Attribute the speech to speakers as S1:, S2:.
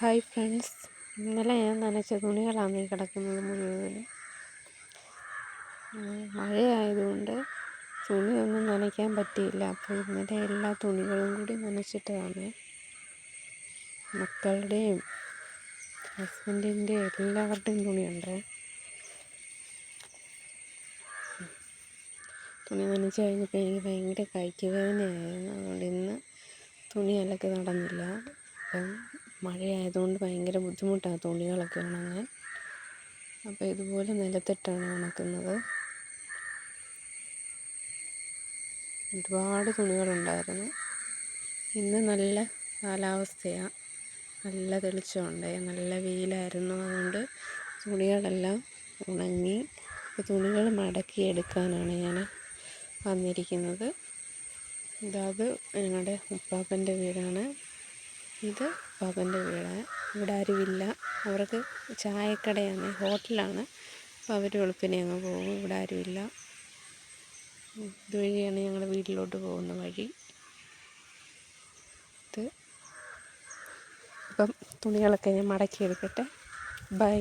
S1: Hi friends, ഇന്നലെ ഞാൻ നനച്ച തുണികളാണ് ഈ കിടക്കുന്നത് മുഴുവനും. മഴയായതുകൊണ്ട് തുണിയൊന്നും നനയ്ക്കാൻ പറ്റിയില്ല. അപ്പോൾ ഇന്നലെ എല്ലാ തുണികളും കൂടി നനച്ചിട്ടതാണ്. മക്കളുടെയും ഹസ്ബൻഡിൻ്റെയും എല്ലാവരുടെയും തുണിയുണ്ട്. തുണി നനച്ച് കഴിഞ്ഞപ്പോൾ എനിക്ക് ഭയങ്കര കൈക്ക് വേദനയായിരുന്നു. അതുകൊണ്ട് ഇന്ന് തുണി അലക്ക് നടന്നില്ല. അപ്പം മഴയായതുകൊണ്ട് ഭയങ്കര ബുദ്ധിമുട്ടാണ് തുണികളൊക്കെ ഉണങ്ങാൻ. അപ്പോൾ ഇതുപോലെ നിലത്തിട്ടാണ് ഉണക്കുന്നത്. ഒരുപാട് തുണികളുണ്ടായിരുന്നു. ഇന്ന് നല്ല കാലാവസ്ഥയാണ്, നല്ല തെളിച്ചമുണ്ട്, നല്ല വെയിലായിരുന്നു. അതുകൊണ്ട് തുണികളെല്ലാം ഉണങ്ങി. തുണികൾ മടക്കി എടുക്കാനാണ് ഞാൻ വന്നിരിക്കുന്നത്. ഇതത് ഞങ്ങളുടെ ഉപ്പാപ്പൻ്റെ വീടാണ്. ഇത് ഉപ്പാപ്പൻ്റെ വീടാണ്. ഇവിടെ ആരുമില്ല. അവർക്ക് ചായക്കടയാണ്, ഹോട്ടലാണ്. അപ്പോൾ അവർ വെളുപ്പിനെ അങ്ങ് പോകും. ഇവിടെ ആരുമില്ല. ഇതുവഴിയാണ് ഞങ്ങളുടെ വീട്ടിലോട്ട് പോകുന്ന വഴി. ഇപ്പം തുണികളൊക്കെ ഞാൻ മടക്കിയെടുക്കട്ടെ. ബൈ.